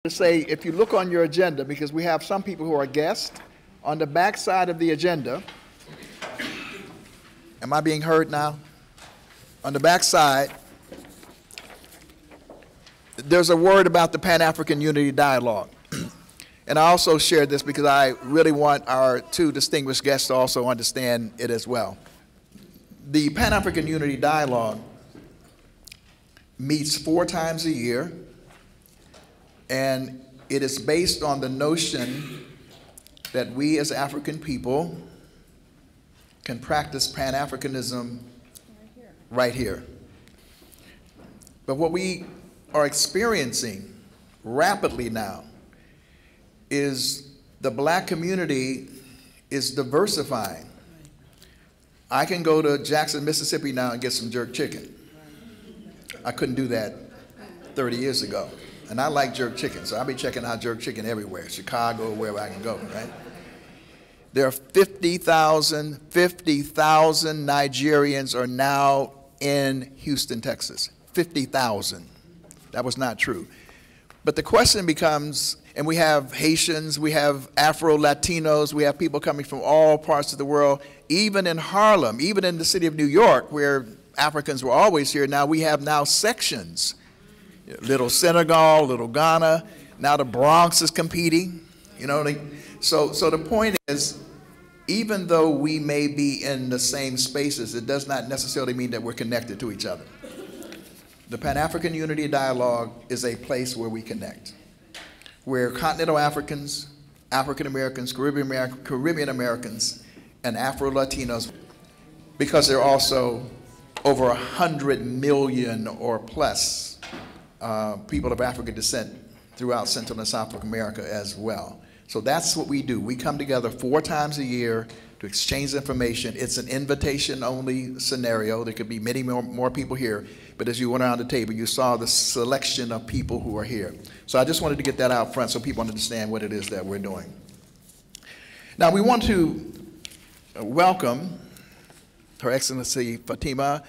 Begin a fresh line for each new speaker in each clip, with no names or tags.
To say, if you look on your agenda, because we have some people who are guests, on the back side of the agenda, am I being heard now? On the back side, there's a word about the Pan African Unity Dialogue. And I also shared this because I really want our two distinguished guests to also understand it as well. The Pan African Unity Dialogue meets 4 times a year, and it is based on the notion that we as African people can practice Pan Africanism right here. But what we are experiencing rapidly now is the black community is diversifying. I can go to Jackson, Mississippi now and get some jerk chicken. I couldn't do that 30 years ago. And I like jerk chicken, so I'll be checking out jerk chicken everywhere, Chicago, wherever I can go, right? There are 50,000 Nigerians are now in Houston, Texas. 50,000. That was not true. But the question becomes, and we have Haitians, we have Afro-Latinos, we have people coming from all parts of the world, even in Harlem, even in the city of New York, where Africans were always here. Now we have now sections. Little Senegal, Little Ghana, now the Bronx is competing, you know. So the point is, even though we may be in the same spaces, it does not necessarily mean that we're connected to each other. The Pan-African Unity Dialogue is a place where we connect, where Continental Africans, African Americans, Caribbean Americans, and Afro-Latinos, because there are also over 100 million or plus people of African descent throughout Central and South America as well. So that's what we do. We come together 4 times a year to exchange information. It's an invitation-only scenario. There could be many more people here, but as you went around the table, you saw the selection of people who are here. So I just wanted to get that out front so people understand what it is that we're doing. Now we want to welcome Her Excellency Fatima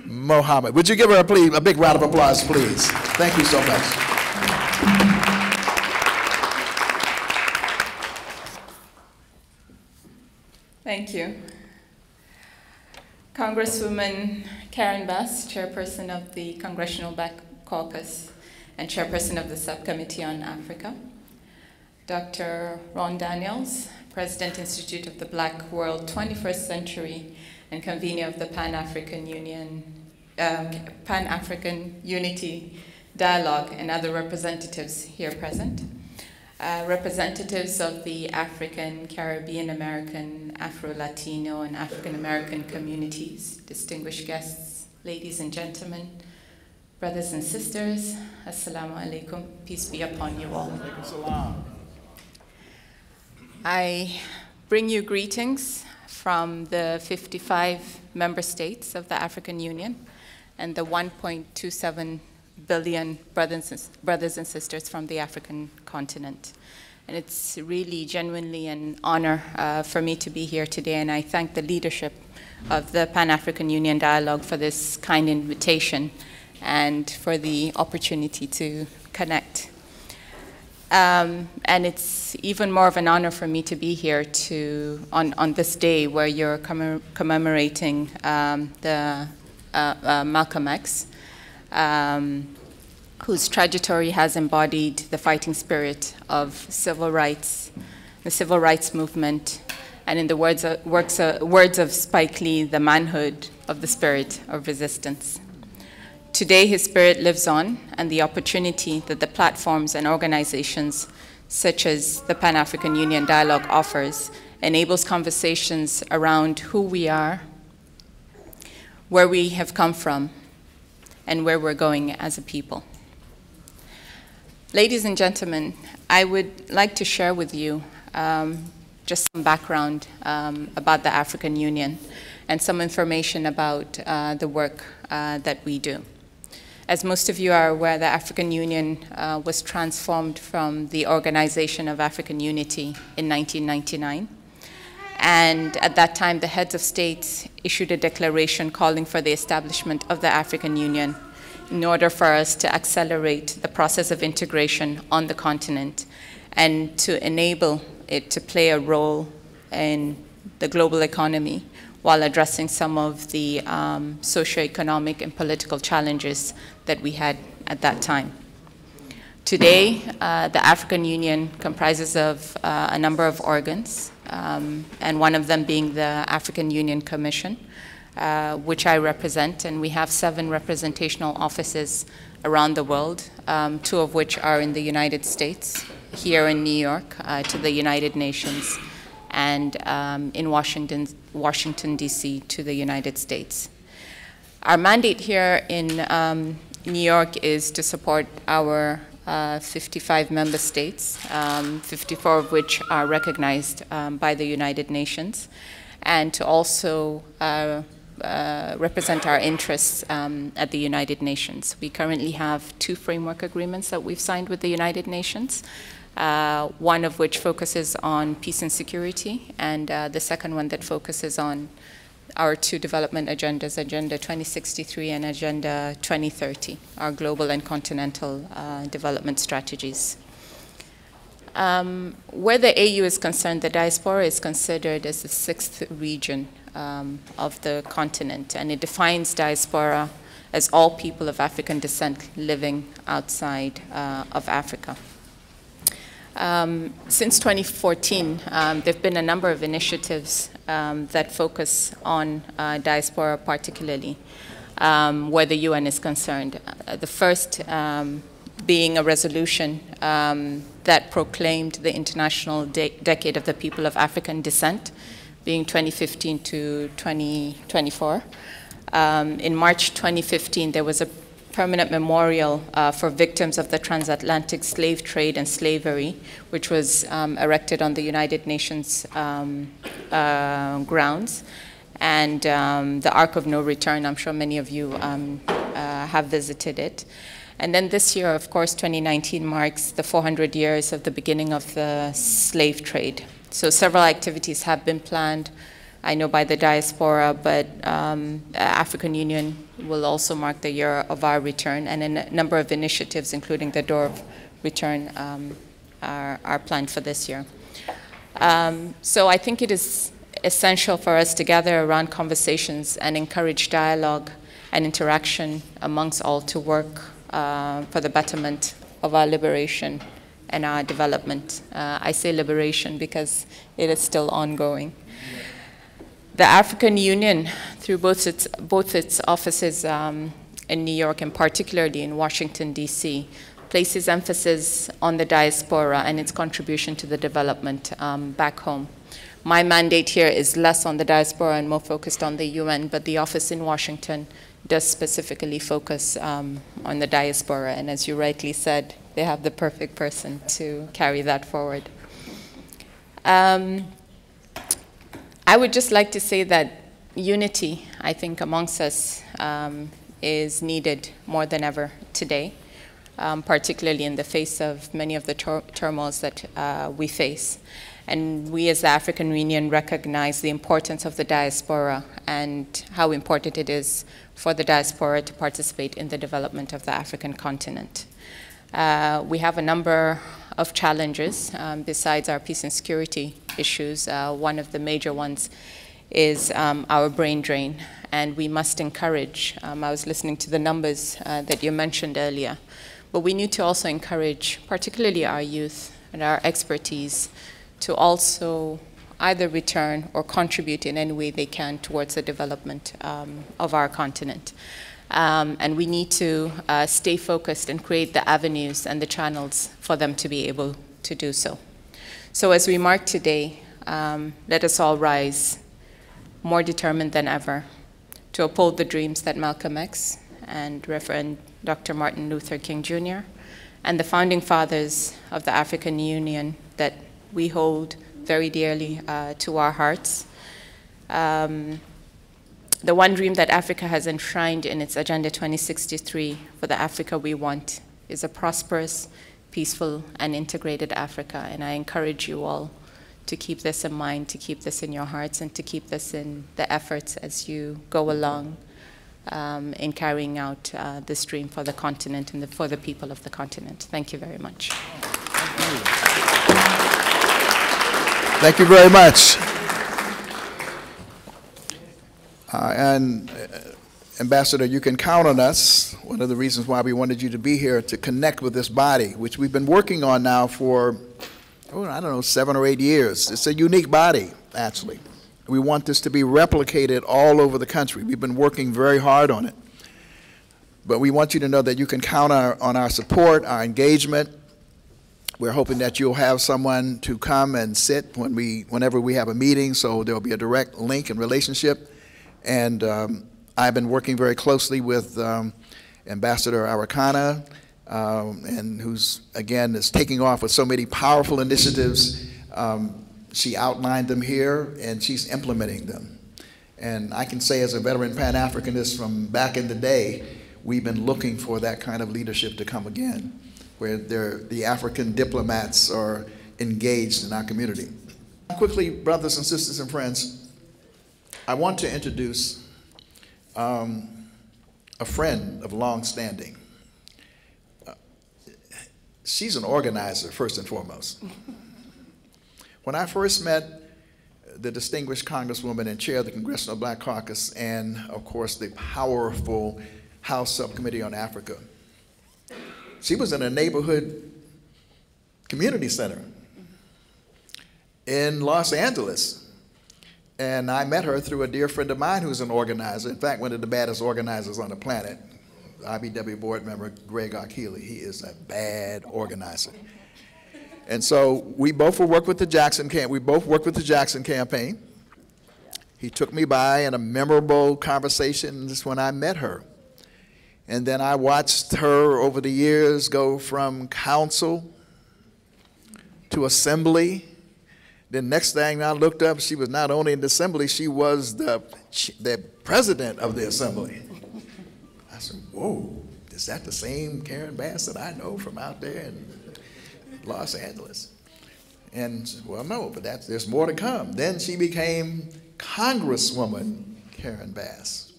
Mohammed. Would you give her a big round of applause, please? Thank you so much.
Thank you. Congresswoman Karen Bass, Chairperson of the Congressional Black Caucus and Chairperson of the Subcommittee on Africa. Dr. Ron Daniels, President Institute of the Black World 21st Century and convener of the Pan African Unity Dialogue, and other representatives here present. Representatives of the African, Caribbean American, Afro-Latino, and African American communities, distinguished guests, ladies and gentlemen, brothers and sisters, Assalamu alaikum, peace be upon you all. I bring you greetings from the 55 member states of the African Union and the 1.27 billion brothers and sisters from the African continent. And it's really genuinely an honor for me to be here today, and I thank the leadership of the Pan-African Union Dialogue for this kind invitation and for the opportunity to connect. And it's even more of an honor for me to be here on this day where you're commemorating the Malcolm X, whose trajectory has embodied the fighting spirit of civil rights, the civil rights movement, and in the words of Spike Lee, the manhood of the spirit of resistance. Today, his spirit lives on, and the opportunity that the platforms and organizations such as the Pan-African Union Dialogue offers enables conversations around who we are, where we have come from, and where we're going as a people. Ladies and gentlemen, I would like to share with you just some background about the African Union and some information about the work that we do. As most of you are aware, the African Union was transformed from the Organization of African Unity in 1999. And at that time, the heads of states issued a declaration calling for the establishment of the African Union in order for us to accelerate the process of integration on the continent and to enable it to play a role in the global economy while addressing some of the socioeconomic and political challenges that we had at that time. Today, the African Union comprises of a number of organs, and one of them being the African Union Commission, which I represent, and we have 7 representational offices around the world, 2 of which are in the United States, here in New York, to the United Nations, and in Washington, D.C., to the United States. Our mandate here in New York is to support our 55 member states, 54 of which are recognized by the United Nations, and to also represent our interests at the United Nations. We currently have 2 framework agreements that we've signed with the United Nations, one of which focuses on peace and security, and the second one that focuses on our 2 development agendas, Agenda 2063 and Agenda 2030, our global and continental development strategies. Where the AU is concerned, the diaspora is considered as the 6th region of the continent, and it defines diaspora as all people of African descent living outside of Africa. Since 2014, there have been a number of initiatives that focus on diaspora particularly, where the UN is concerned. The first being a resolution that proclaimed the International Decade of the People of African Descent, being 2015 to 2024. In March 2015, there was a permanent memorial for victims of the transatlantic slave trade and slavery, which was erected on the United Nations grounds. And the Ark of No Return, I'm sure many of you have visited it. And then this year, of course, 2019 marks the 400 years of the beginning of the slave trade. So several activities have been planned, I know, by the diaspora, but African Union will also mark the year of our return, and a number of initiatives, including the Door of Return, are planned for this year. So I think it is essential for us to gather around conversations and encourage dialogue and interaction amongst all to work for the betterment of our liberation and our development. I say liberation because it is still ongoing. The African Union, through both its offices in New York and particularly in Washington, D.C., places emphasis on the diaspora and its contribution to the development back home. My mandate here is less on the diaspora and more focused on the UN, but the office in Washington does specifically focus on the diaspora, and as you rightly said, they have the perfect person to carry that forward. I would just like to say that unity, I think, amongst us is needed more than ever today, particularly in the face of many of the turmoils that we face. And we as the African Union recognize the importance of the diaspora and how important it is for the diaspora to participate in the development of the African continent. We have a number of challenges besides our peace and security issues. One of the major ones is our brain drain, and we must encourage, I was listening to the numbers that you mentioned earlier, but we need to also encourage particularly our youth and our expertise to also either return or contribute in any way they can towards the development of our continent. And we need to stay focused and create the avenues and the channels for them to be able to do so. So as we mark today, let us all rise more determined than ever to uphold the dreams that Malcolm X and Reverend Dr. Martin Luther King Jr. and the founding fathers of the African Union that we hold very dearly to our hearts. The one dream that Africa has enshrined in its Agenda 2063 for the Africa we want is a prosperous, peaceful, and integrated Africa. And I encourage you all to keep this in mind, to keep this in your hearts, and to keep this in the efforts as you go along in carrying out this dream for the continent and for the people of the continent. Thank you very much.
Thank you very much. And Ambassador, you can count on us. One of the reasons why we wanted you to be here, to connect with this body, which we've been working on now for, oh, I don't know, 7 or 8 years. It's a unique body, actually. We want this to be replicated all over the country. We've been working very hard on it. But we want you to know that you can count on our support, our engagement. We're hoping that you'll have someone to come and sit whenever we have a meeting, so there'll be a direct link and relationship. And I've been working very closely with Ambassador Arikana, and who's, again, is taking off with so many powerful initiatives. She outlined them here, and she's implementing them. And I can say, as a veteran Pan-Africanist from back in the day, we've been looking for that kind of leadership to come again, where the African diplomats are engaged in our community. Quickly, brothers and sisters and friends, I want to introduce a friend of long standing. She's an organizer, first and foremost. When I first met the distinguished Congresswoman and chair of the Congressional Black Caucus, and of course the powerful House Subcommittee on Africa, she was in a neighborhood community center in Los Angeles. And I met her through a dear friend of mine who's an organizer, in fact, one of the baddest organizers on the planet, IBW board member Greg Achille. He is a bad organizer. And so we both worked with the Jackson campaign. He took me by in a memorable conversation just when I met her. And then I watched her over the years go from council to assembly. The next thing I looked up, she was not only in the assembly, she was the president of the assembly. I said, whoa, is that the same Karen Bass that I know from out there in Los Angeles? And, well, no, but there's more to come. Then she became Congresswoman Karen Bass.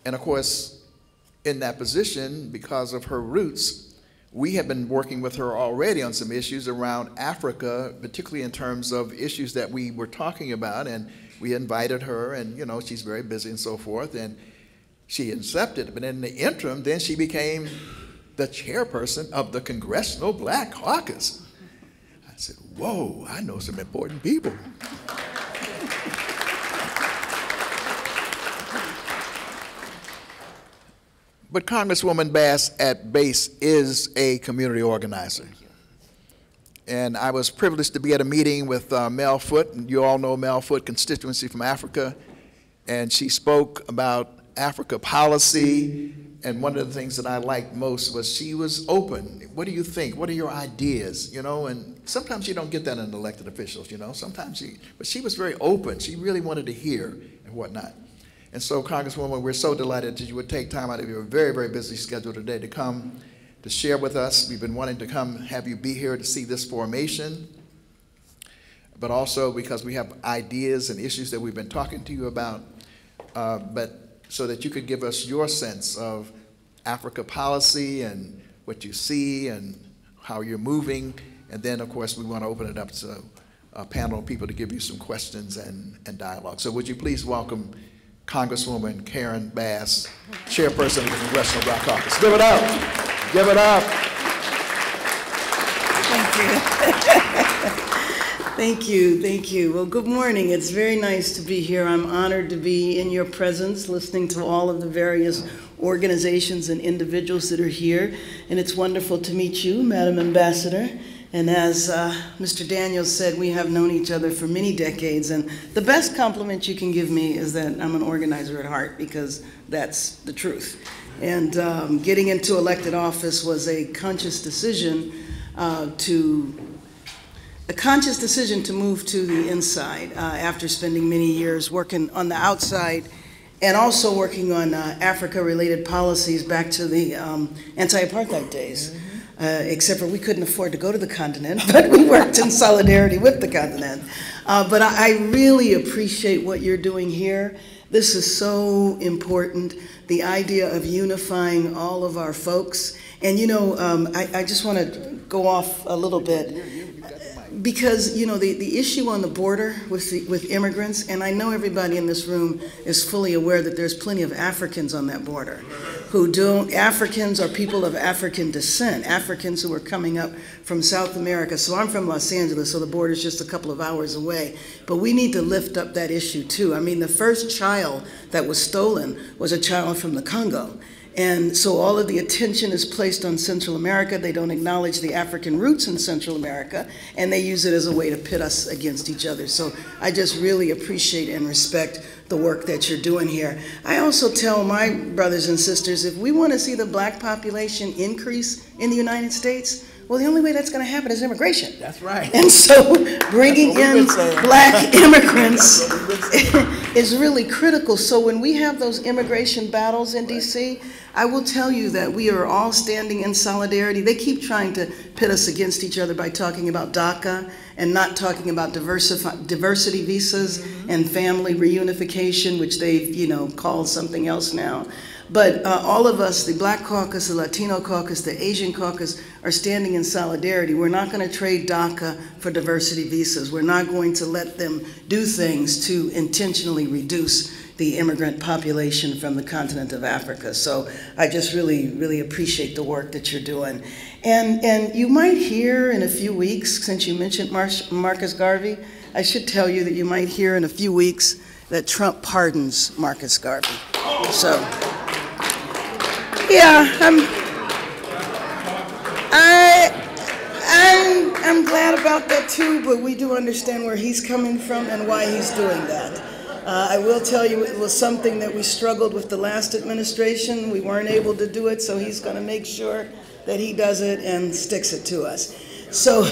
And of course, in that position, because of her roots, we have been working with her already on some issues around Africa, particularly in terms of issues that we were talking about, and we invited her, and, you know, she's very busy and so forth, and she accepted. But in the interim, then she became the chairperson of the Congressional Black Caucus. I said, whoa, I know some important people. But Congresswoman Bass at base is a community organizer. And I was privileged to be at a meeting with Mel Foote, and you all know Mel Foote, constituency from Africa, and she spoke about Africa policy, and one of the things that I liked most was she was open. What do you think? What are your ideas? You know, and sometimes you don't get that in elected officials, you know, but she was very open. She really wanted to hear and whatnot. And so, Congresswoman, we're so delighted that you would take time out of your very, very busy schedule today to come to share with us. We've been wanting to come have you be here to see this formation, but also because we have ideas and issues that we've been talking to you about, but so that you could give us your sense of Africa policy and what you see and how you're moving. And then, of course, we want to open it up to a panel of people to give you some questions and dialogue. So would you please welcome Congresswoman Karen Bass, chairperson of the Congressional Black Caucus. Give it up. Give it up.
Thank you. Thank you. Thank you. Well, good morning. It's very nice to be here. I'm honored to be in your presence, listening to all of the various organizations and individuals that are here. And it's wonderful to meet you, Madam Ambassador. And as Mr. Daniels said, we have known each other for many decades, and the best compliment you can give me is that I'm an organizer at heart, because that's the truth. And getting into elected office was a conscious decision to move to the inside after spending many years working on the outside and also working on Africa-related policies back to the anti-apartheid days. Except for we couldn't afford to go to the continent, but we worked in solidarity with the continent. But I really appreciate what you're doing here. This is so important, the idea of unifying all of our folks. And you know, I just want to go off a little bit, because you know, the issue on the border with immigrants, and I know everybody in this room is fully aware that there's plenty of Africans on that border who don't, Africans are people of African descent, Africans who are coming up from South America. So I'm from Los Angeles, so the border's just a couple of hours away. But we need to lift up that issue too. I mean, the first child that was stolen was a child from the Congo. And so all of the attention is placed on Central America. They don't acknowledge the African roots in Central America, and they use it as a way to pit us against each other. So I just really appreciate and respect the work that you're doing here. I also tell my brothers and sisters, if we want to see the black population increase in the United States, well, the only way that's going to happen is immigration.
That's right.
And so bringing in black immigrants is really critical. So when we have those immigration battles in D.C., I will tell you that we are all standing in solidarity. They keep trying to pit us against each other by talking about DACA and not talking about diversity visas and family reunification, which they've, you know, called something else now. But all of us, the Black Caucus, the Latino Caucus, the Asian Caucus, are standing in solidarity. We're not going to trade DACA for diversity visas. We're not going to let them do things to intentionally reduce the immigrant population from the continent of Africa. So I just really, really appreciate the work that you're doing. And you might hear in a few weeks, since you mentioned Marcus Garvey, I should tell you that you might hear in a few weeks that Trump pardons Marcus Garvey. So, yeah, I'm glad about that too, but we do understand where he's coming from and why he's doing that. I will tell you it was something that we struggled with the last administration. We weren't able to do it, so he's going to make sure that he does it and sticks it to us. So,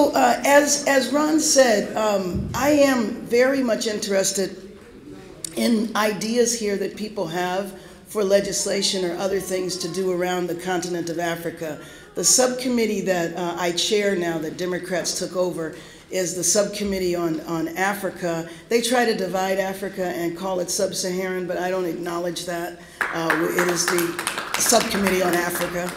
as Ron said, I am very much interested in ideas here that people have for legislation or other things to do around the continent of Africa. The subcommittee that I chair now, that Democrats took over, is the Subcommittee on Africa. They try to divide Africa and call it sub-Saharan, but I don't acknowledge that. It is the Subcommittee on Africa.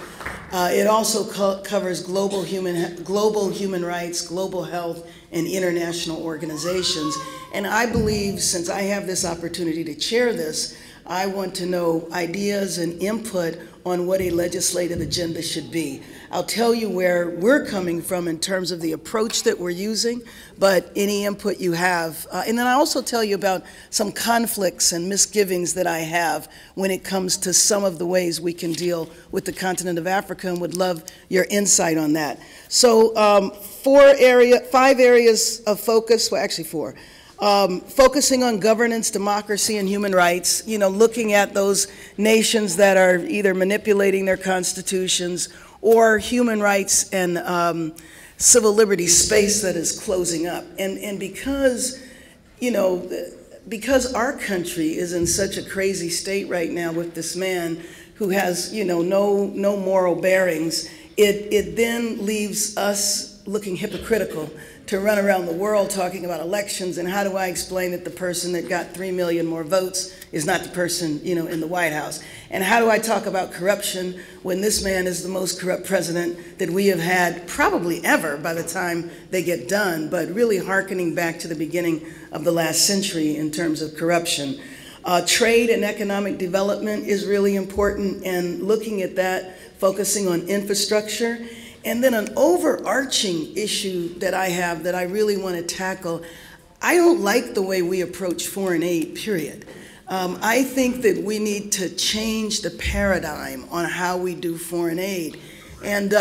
It also covers global human rights, global health, and international organizations. And I believe, since I have this opportunity to chair this, I want to know ideas and input on what a legislative agenda should be. I'll tell you where we're coming from in terms of the approach that we're using, but any input you have. And then I also tell you about some conflicts and misgivings that I have when it comes to some of the ways we can deal with the continent of Africa, and would love your insight on that. So 5 areas of focus, well actually 4. Focusing on governance, democracy, and human rights, you know, looking at those nations that are either manipulating their constitutions or human rights and civil liberties space that is closing up. And because, you know, because our country is in such a crazy state right now with this man who has, you know, no moral bearings, it then leaves us looking hypocritical to run around the world talking about elections, and how do I explain that the person that got 3 million more votes is not the person, you know, in the White House? And how do I talk about corruption when this man is the most corrupt president that we have had probably ever by the time they get done, but really hearkening back to the beginning of the last century in terms of corruption. Trade and economic development is really important, and looking at that, focusing on infrastructure. And then an overarching issue that I have that I really want to tackle, I don't like the way we approach foreign aid, period. I think that we need to change the paradigm on how we do foreign aid. And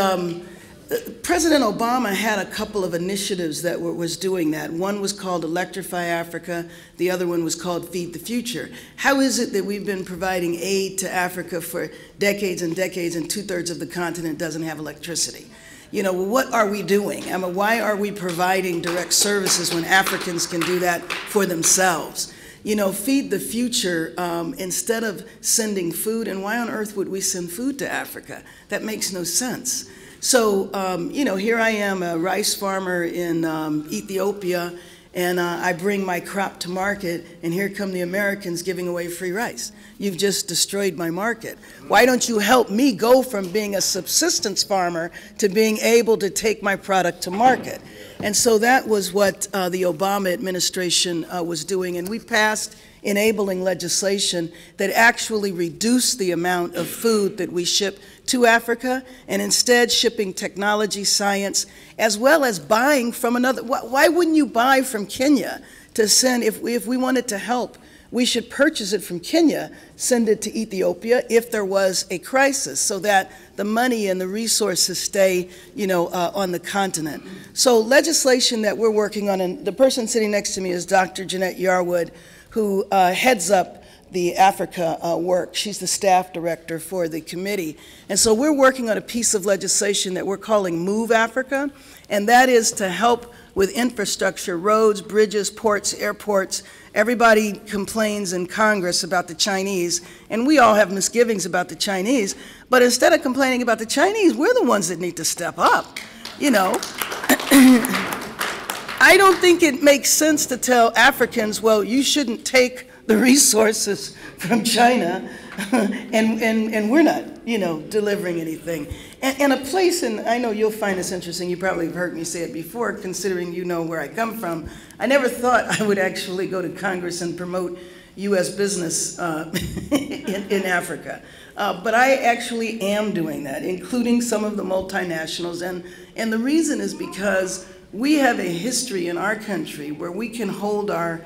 President Obama had a couple of initiatives that was doing that. One was called Electrify Africa. The other one was called Feed the Future. How is it that we've been providing aid to Africa for decades and decades, and 2/3 of the continent doesn't have electricity? You know, what are we doing? I mean, why are we providing direct services when Africans can do that for themselves? You know, Feed the Future, instead of sending food, and why on earth would we send food to Africa? That makes no sense. So, you know, here I am, a rice farmer in Ethiopia, and I bring my crop to market, and here come the Americans giving away free rice. You've just destroyed my market. Why don't you help me go from being a subsistence farmer to being able to take my product to market? And so that was what the Obama administration was doing, and we passed enabling legislation that actually reduced the amount of food that we ship to Africa, and instead shipping technology, science, as well as buying from another. Why wouldn't you buy from Kenya to send, if we wanted to help, we should purchase it from Kenya, send it to Ethiopia if there was a crisis, so that the money and the resources stay, on the continent. So legislation that we're working on, and the person sitting next to me is Dr. Jeanette Yarwood, who heads up the Africa work. She's the staff director for the committee. And so we're working on a piece of legislation that we're calling Move Africa, and that is to help with infrastructure, roads, bridges, ports, airports. Everybody complains in Congress about the Chinese, and we all have misgivings about the Chinese, but instead of complaining about the Chinese, we're the ones that need to step up, I don't think it makes sense to tell Africans, well, you shouldn't take the resources from China, and we're not, delivering anything. And a place, and I know you'll find this interesting, you probably have heard me say it before, considering you know where I come from. I never thought I would actually go to Congress and promote U.S. business in Africa. But I actually am doing that, including some of the multinationals. And the reason is because we have a history in our country where we can hold our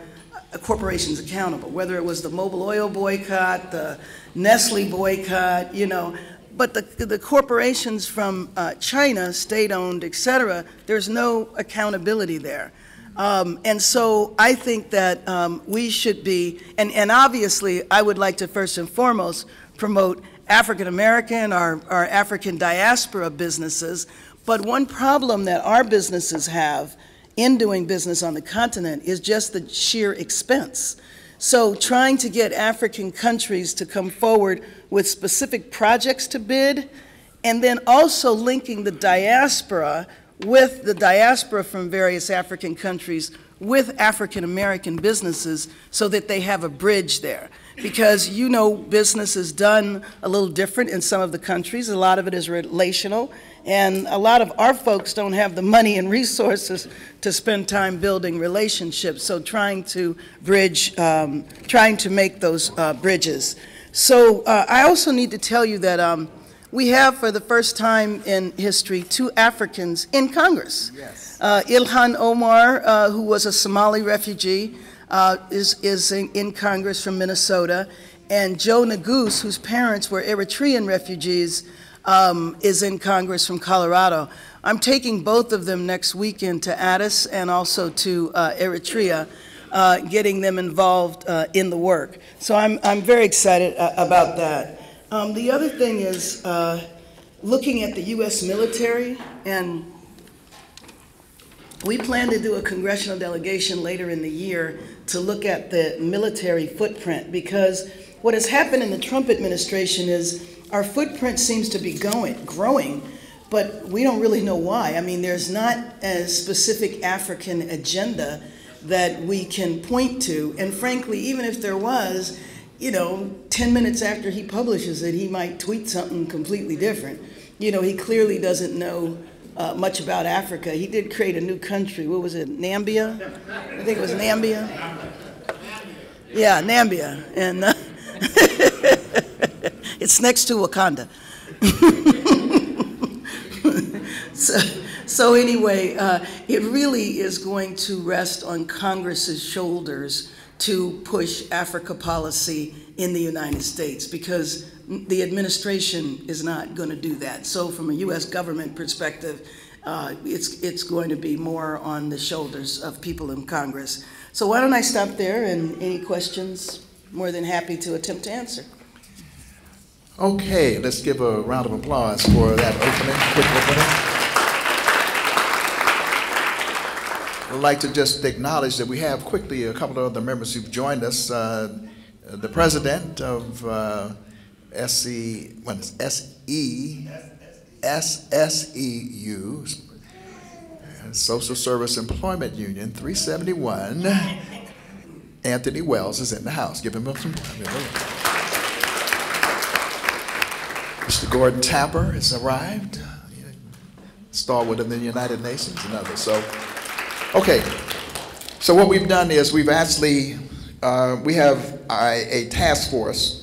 corporations accountable, whether it was the Mobil oil boycott, the Nestle boycott, but the corporations from China, state-owned, et cetera, there's no accountability there. And so I think that we should be, and obviously I would like to first and foremost promote African American, our African diaspora businesses, but one problem that our businesses have in doing business on the continent is just the sheer expense. So trying to get African countries to come forward with specific projects to bid, and then also linking the diaspora with the diaspora from various African countries with African American businesses so that they have a bridge there. Because business is done a little different in some of the countries. A lot of it is relational, and a lot of our folks don't have the money and resources to spend time building relationships. So trying to bridge, trying to make those bridges. So I also need to tell you that we have, for the first time in history, 2 Africans in Congress. Yes. Ilhan Omar, who was a Somali refugee, is in Congress from Minnesota, and Joe Neguse, whose parents were Eritrean refugees, is in Congress from Colorado. I'm taking both of them next weekend to Addis and also to Eritrea, getting them involved in the work. So I'm very excited about that. The other thing is looking at the U.S. military, and we plan to do a congressional delegation later in the year to look at the military footprint, because what has happened in the Trump administration is our footprint seems to be growing, but we don't really know why. I mean, there's not a specific African agenda that we can point to, and frankly, even if there was, 10 minutes after he publishes it, he might tweet something completely different. He clearly doesn't know much about Africa. He did create a new country. What was it, Nambia? I think it was Nambia. Yeah, Nambia. And it's next to Wakanda. So anyway, it really is going to rest on Congress's shoulders to push Africa policy in the United States, because the administration is not going to do that. So from a U.S. government perspective, it's going to be more on the shoulders of people in Congress. So why don't I stop there, and any questions, more than happy to attempt to answer.
Okay, let's give a round of applause for that opening, quick opening. I'd like to just acknowledge that we have quickly a couple of other members who've joined us. The president of SSEU, Social Service Employment Union, 371. Anthony Wells is in the house. Give him some. Mr. Gordon Tapper has arrived, stalwart of the United Nations and others. So, okay. So what we've done is we've actually, we have a task force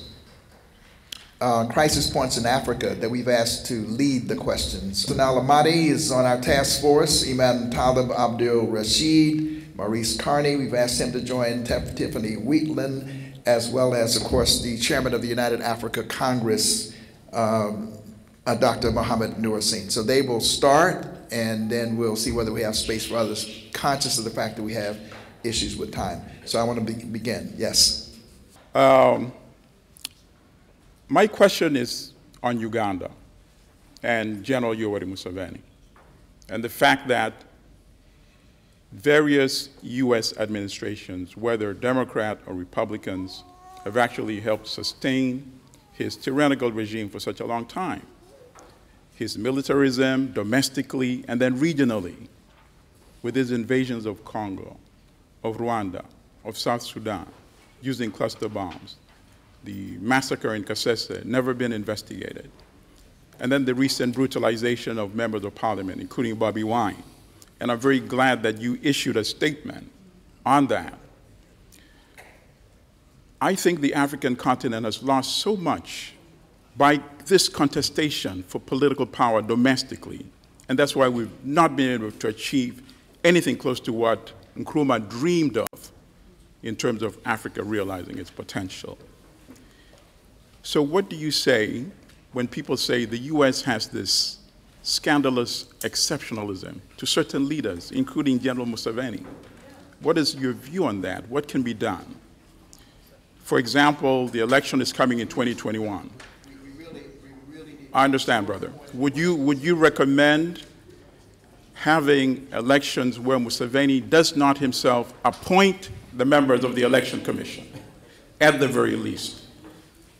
on crisis points in Africa that we've asked to lead the questions. So now Lamadi is on our task force, Imam Talib Abdul Rashid, Maurice Carney, we've asked him to join, Tiffany Wheatland, as well as, of course, the chairman of the United Africa Congress, Dr. Mohammed Nourasine. So they will start, and then we'll see whether we have space for others, conscious of the fact that we have issues with time. So I want to begin. Yes.
My question is on Uganda and General Yoweri Museveni, and the fact that various U.S. administrations, whether Democrat or Republicans, have actually helped sustain his tyrannical regime for such a long time. His militarism domestically and then regionally, with his invasions of Congo, of Rwanda, of South Sudan, using cluster bombs, the massacre in Kasese, never been investigated, and then the recent brutalization of members of parliament, including Bobby Wine. And I'm very glad that you issued a statement on that. I think the African continent has lost so much by this contestation for political power domestically, and that's why we've not been able to achieve anything close to what Nkrumah dreamed of in terms of Africa realizing its potential. So what do you say when people say the US has this scandalous exceptionalism to certain leaders, including General Museveni? What is your view on that? What can be done? For example, the election is coming in 2021. I understand, brother. Would you recommend having elections where Museveni does not himself appoint the members of the election commission, at the very least,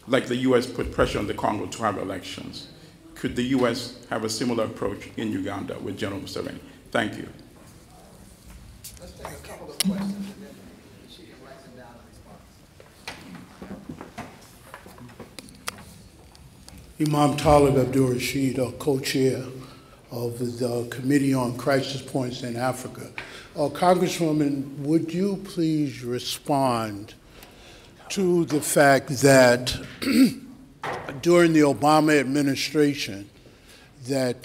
like the US put pressure on the Congo to have elections? Could the US have a similar approach in Uganda with General Museveni? Thank you.
Let's take a couple of questions and then she can write them down in response.
Imam Talib Abdul Rashid, co-chair of the Committee on Crisis Points in Africa. Congresswoman, would you please respond to the fact that during the Obama administration that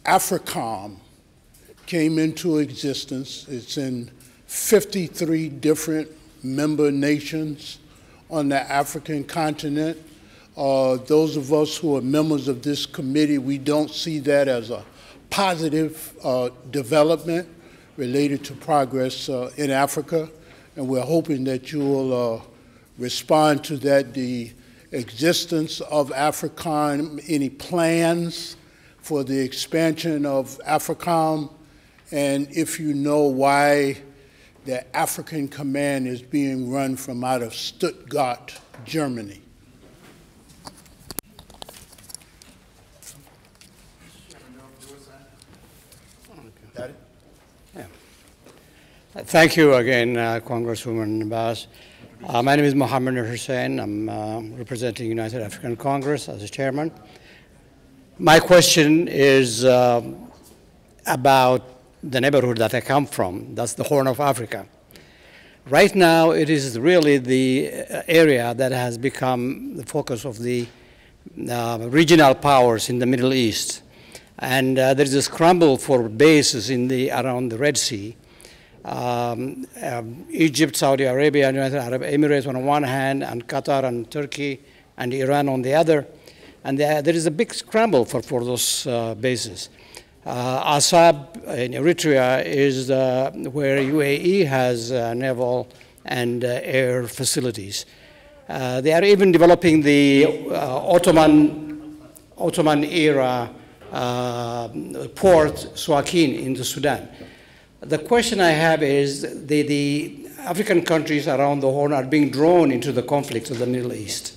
AFRICOM came into existence. It's in 53 different member nations on the African continent. Those of us who are members of this committee, we don't see that as a positive development related to progress in Africa, and we're hoping that you will respond to that, the existence of AFRICOM, any plans for the expansion of AFRICOM, and if you know why the African Command is being run from out of Stuttgart, Germany.
Thank you again, Congresswoman Bass. My name is Mohammed Hussein. I'm representing United African Congress as a chairman. My question is about the neighborhood that I come from. That's the Horn of Africa. Right now, it is really the area that has become the focus of the regional powers in the Middle East. And there is a scramble for bases around the Red Sea. Egypt, Saudi Arabia, United Arab Emirates on one hand, and Qatar and Turkey and Iran on the other. And there is a big scramble for those bases. Assab in Eritrea is where UAE has naval and air facilities. They are even developing the Ottoman era port Suakin in the Sudan. The question I have is the African countries around the Horn are being drawn into the conflict of the Middle East.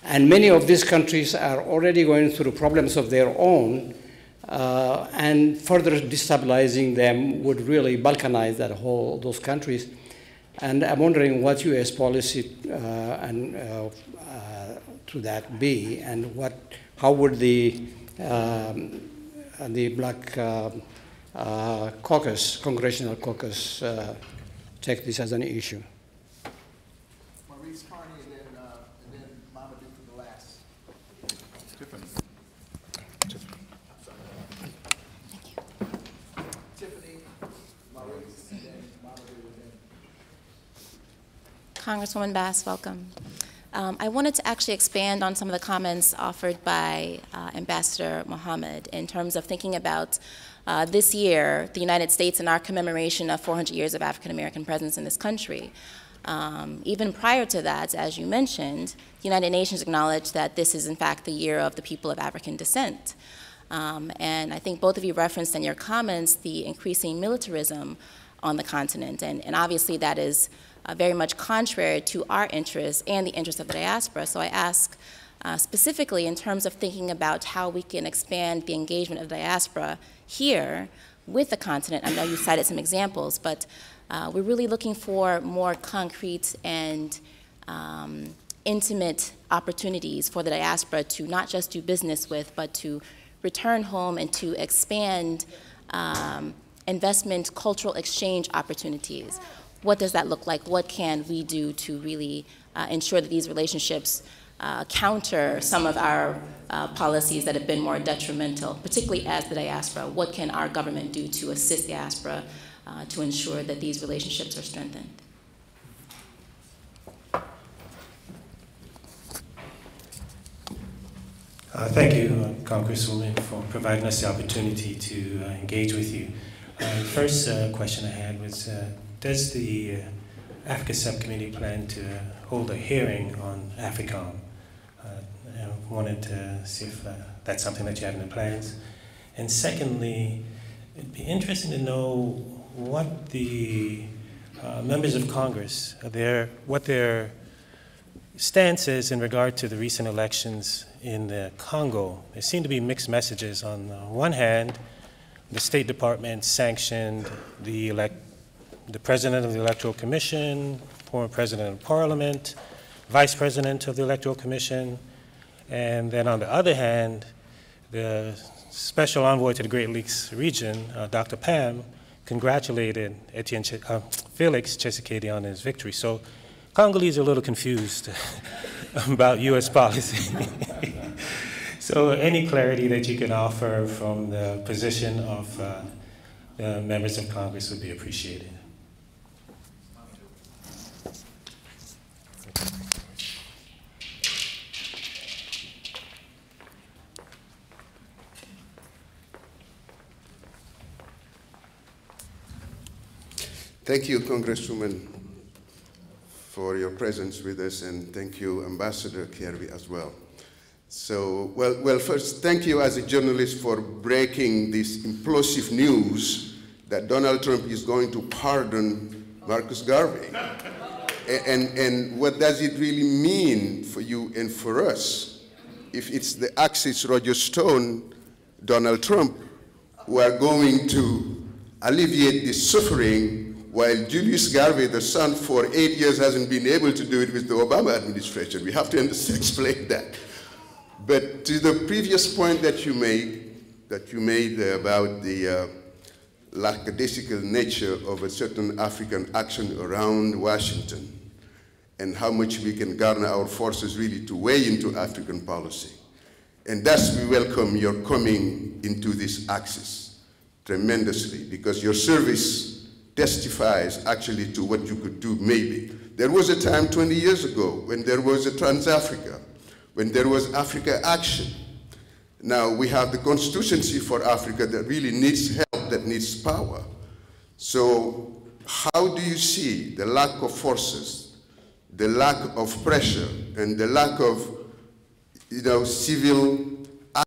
And many of these countries are already going through problems of their own and further destabilizing them would really balkanize those countries. And I'm wondering what U.S. policy to that be, and how would the Black caucus, congressional caucus, take this as an issue?
Maurice Carney, and then Mohammed for the last. Tiffany. Tiffany, Maurice, and then Mohammed, and then.
Congresswoman Bass, welcome. I wanted to actually expand on some of the comments offered by Ambassador Mohammed in terms of thinking about this year, the United States and our commemoration of 400 years of African American presence in this country. Even prior to that, as you mentioned, the United Nations acknowledged that this is in fact the year of the people of African descent. And I think both of you referenced in your comments the increasing militarism on the continent, and obviously that is very much contrary to our interests and the interests of the diaspora. So I ask specifically in terms of thinking about how we can expand the engagement of the diaspora here with the continent. I know you cited some examples, but we're really looking for more concrete and intimate opportunities for the diaspora to not just do business with, but to return home and to expand investment, cultural exchange opportunities. What does that look like? What can we do to really ensure that these relationships counter some of our policies that have been more detrimental, particularly as the diaspora? What can our government do to assist diaspora to ensure that these relationships are strengthened?
Thank you, Congresswoman, for providing us the opportunity to engage with you. First question I had was, does the Africa Subcommittee plan to hold a hearing on AFRICOM? I wanted to see if that's something that you have in the plans. And secondly, it'd be interesting to know what the members of Congress, what their stance is in regard to the recent elections in the Congo. There seem to be mixed messages. On the one hand, the State Department sanctioned the President of the Electoral Commission, former President of Parliament, Vice President of the Electoral Commission, and then on the other hand, the Special Envoy to the Great Lakes region, Dr. Pam, congratulated Felix Tshisekedi on his victory. So Congolese are a little confused about U.S. policy. So any clarity that you can offer from the position of the members of Congress would be appreciated.
Thank you, Congresswoman, for your presence with us, and thank you, Ambassador Kyari, as well. So, well, first, thank you as a journalist for breaking this implosive news that Donald Trump is going to pardon Marcus Garvey. And what does it really mean for you and for us if it's the Axis, Roger Stone, Donald Trump, who are going to alleviate the suffering while Julius Garvey, the son, for 8 years hasn't been able to do it with the Obama administration? We have to explain that. But to the previous point that you made about the lackadaisical nature of a certain African action around Washington and how much we can garner our forces really to weigh into African policy. And thus we welcome your coming into this axis tremendously, because your service testifies actually to what you could do maybe. There was a time 20 years ago when there was a Trans-Africa, when there was Africa Action. Now we have the Constituency for Africa that really needs help, that needs power. So how do you see the lack of forces, the lack of pressure, and the lack of civil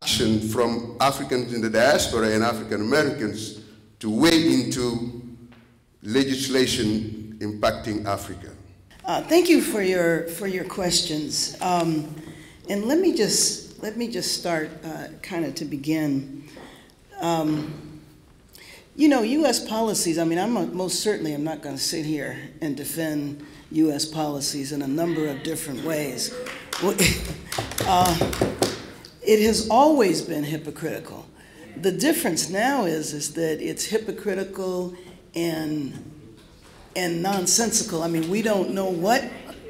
action from Africans in the diaspora and African Americans to weigh into legislation impacting Africa?
Thank you for your questions. And let me just start kind of to begin. You know, U.S. policies, I mean, most certainly I'm not going to sit here and defend U.S. policies in a number of different ways. It has always been hypocritical. The difference now is that it's hypocritical and nonsensical. I mean, we don't know what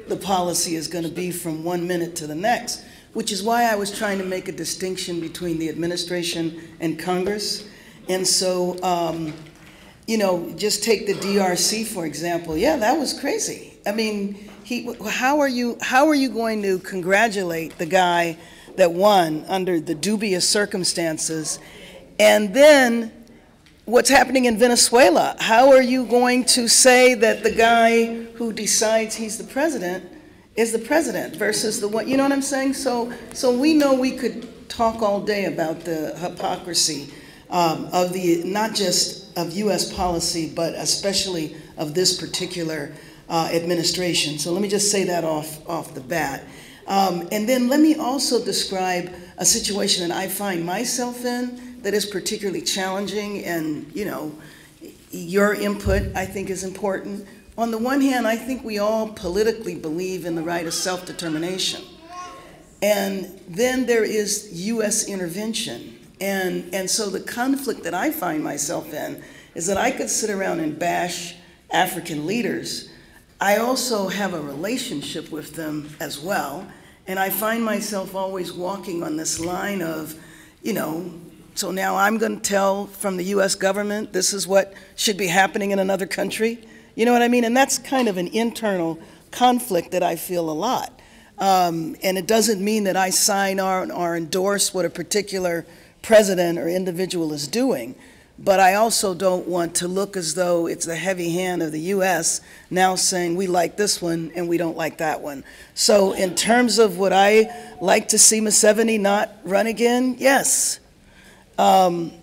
the policy is going to be from one minute to the next, which is why I was trying to make a distinction between the administration and Congress. And so, you know, just take the DRC, for example. Yeah, that was crazy. I mean, how are you going to congratulate the guy that won under the dubious circumstances? And then what's happening in Venezuela? How are you going to say that the guy who decides he's the president is the president versus the one, you know what I'm saying? So we know we could talk all day about the hypocrisy of the, not just of US policy, but especially of this particular administration. So let me just say that off the bat. And then let me also describe a situation that I find myself in that is particularly challenging, and you know, your input I think is important. On the one hand, I think we all politically believe in the right of self-determination. And then there is US intervention. And so the conflict that I find myself in is that I could sit around and bash African leaders. I also have a relationship with them as well. And I find myself always walking on this line of, you know, so now I'm going to tell from the US government this is what should be happening in another country. You know what I mean? And that's kind of an internal conflict that I feel a lot. And it doesn't mean that I sign or endorse what a particular president or individual is doing. But I also don't want to look as though it's the heavy hand of the US now saying we like this one and we don't like that one. So in terms of would I like to see Museveni not run again? Yes. And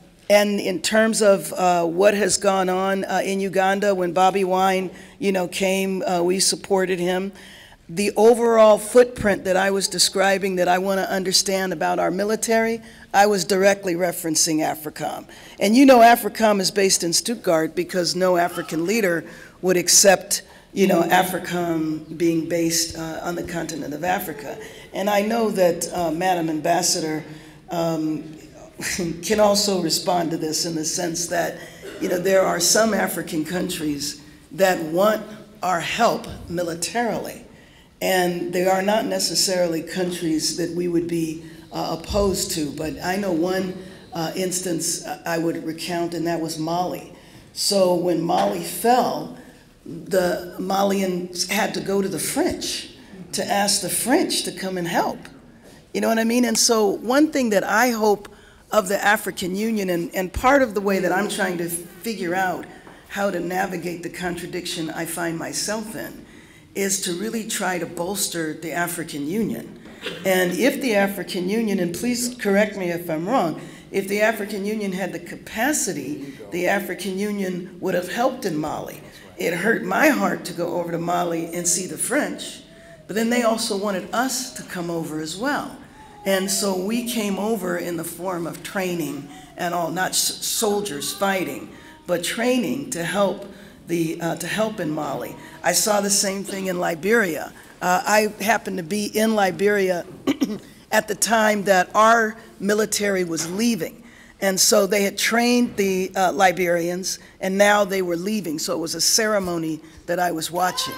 in terms of what has gone on in Uganda, when Bobby Wine, you know, came, we supported him. The overall footprint that I was describing that I want to understand about our military, I was directly referencing AFRICOM. And you know AFRICOM is based in Stuttgart because no African leader would accept, you know, AFRICOM being based on the continent of Africa. And I know that Madam Ambassador can also respond to this in the sense that, you know, there are some African countries that want our help militarily. And they are not necessarily countries that we would be opposed to. But I know one instance I would recount, and that was Mali. So when Mali fell, the Malians had to go to the French to ask the French to come and help. You know what I mean? And so one thing that I hope of the African Union, and part of the way that I'm trying to figure out how to navigate the contradiction I find myself in, is to really try to bolster the African Union. And if the African Union, and please correct me if I'm wrong, if the African Union had the capacity, the African Union would have helped in Mali. It hurt my heart to go over to Mali and see the French, but then they also wanted us to come over as well. And so we came over in the form of training and all, not soldiers fighting, but training to help in Mali. I saw the same thing in Liberia. I happened to be in Liberia at the time that our military was leaving. And so they had trained the Liberians, and now they were leaving. So it was a ceremony that I was watching.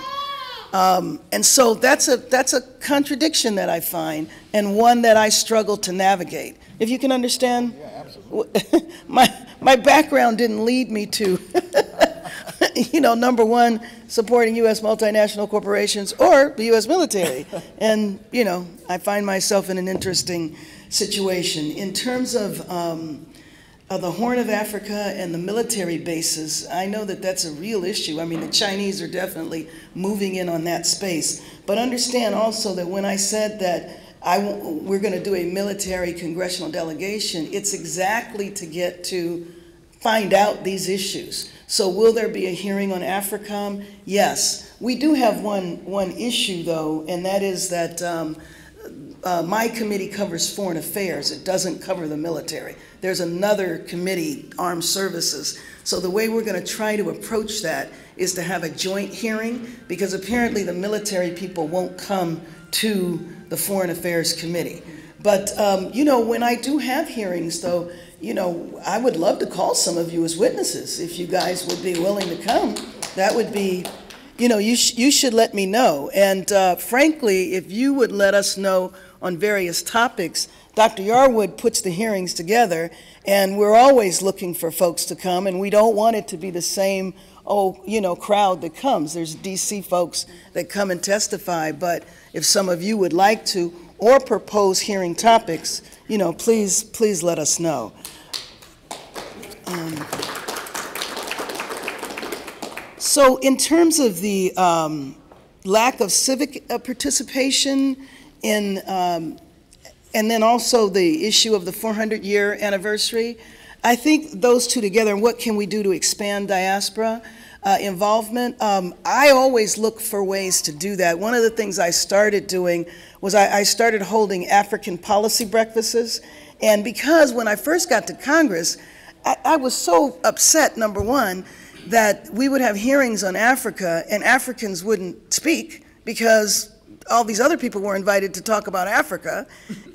And so that's a contradiction that I find, and one that I struggle to navigate. If you can understand, yeah, absolutely. my background didn't lead me to, you know, number one, supporting U.S. multinational corporations or the U.S. military. And, you know, I find myself in an interesting situation. In terms of the Horn of Africa and the military bases, I know that that's a real issue. I mean, the Chinese are definitely moving in on that space. But understand also that when I said that we're going to do a military congressional delegation, it's exactly to get to find out these issues. So will there be a hearing on AFRICOM? Yes. We do have one issue, though, and that is that my committee covers foreign affairs. It doesn't cover the military. There's another committee, armed services. So the way we're going to try to approach that is to have a joint hearing, because apparently the military people won't come to the Foreign Affairs Committee. But, you know, when I do have hearings, though, you know, I would love to call some of you as witnesses if you guys would be willing to come. That would be, you know, you should let me know. And frankly, if you would let us know on various topics, Dr. Yarwood puts the hearings together, and we're always looking for folks to come, and we don't want it to be the same, you know, crowd that comes. There's DC folks that come and testify, but if some of you would like to or propose hearing topics, you know, please let us know. So in terms of the lack of civic participation in, and then also the issue of the 400-year anniversary, I think those two together, and what can we do to expand diaspora involvement? I always look for ways to do that. One of the things I started doing was I started holding African policy breakfasts, and because when I first got to Congress, I was so upset, number one, that we would have hearings on Africa and Africans wouldn't speak because all these other people were invited to talk about Africa,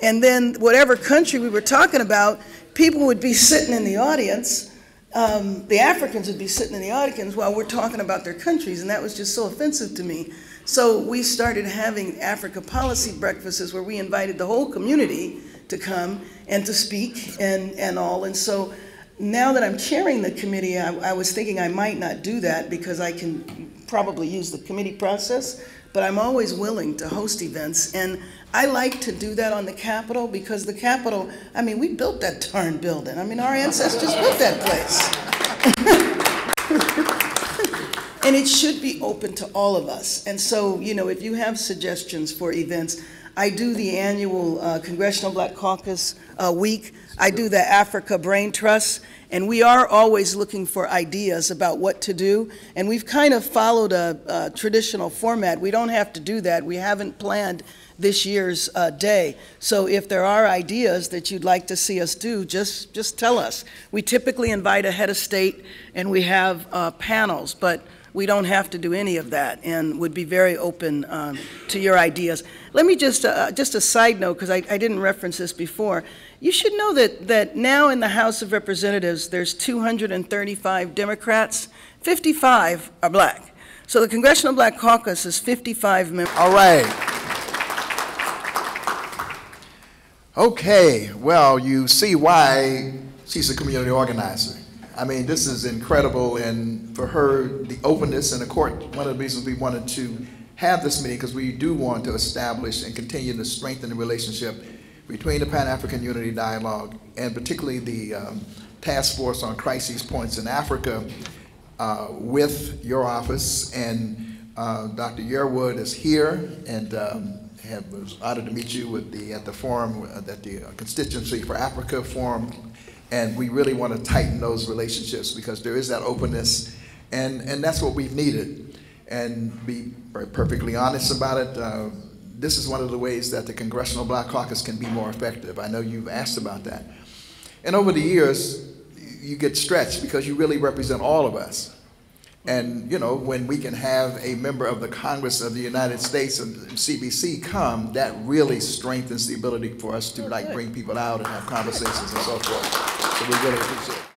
and then whatever country we were talking about, people would be sitting in the audience, the Africans would be sitting in the audience while we're talking about their countries, and that was just so offensive to me. So we started having Africa policy breakfasts where we invited the whole community to come and to speak and all. And so now that I'm chairing the committee, I was thinking I might not do that because I can probably use the committee process, but I'm always willing to host events. And I like to do that on the Capitol because the Capitol, I mean, we built that darn building. I mean, our ancestors built that place. And it should be open to all of us. And so, you know, if you have suggestions for events, I do the annual Congressional Black Caucus Week. I do the Africa Brain Trust, and we are always looking for ideas about what to do. And we've kind of followed a traditional format. We don't have to do that. We haven't planned this year's day. So if there are ideas that you'd like to see us do, just tell us. We typically invite a head of state, and we have panels, but we don't have to do any of that, and would be very open to your ideas. Let me just a side note, because I didn't reference this before. You should know that now in the House of Representatives, there's 235 Democrats, 55 are black. So the Congressional Black Caucus is 55 members.
All right. Okay, well, you see why she's a community organizer. I mean, this is incredible, and for her, the openness in the court, one of the reasons we wanted to have this meeting, because we do want to establish and continue to strengthen the relationship between the Pan African Unity Dialogue and particularly the Task Force on Crisis Points in Africa with your office. And Dr. Yarwood is here, and was honored to meet you at the forum, at the Constituency for Africa Forum. And we really want to tighten those relationships because there is that openness, and that's what we've needed. And be perfectly honest about it, this is one of the ways that the Congressional Black Caucus can be more effective. I know you've asked about that. And over the years, you get stretched because you really represent all of us. And you know, when we can have a member of the Congress of the United States and CBC come, that really strengthens the ability for us to like bring people out and have conversations and so forth. So we really appreciate it.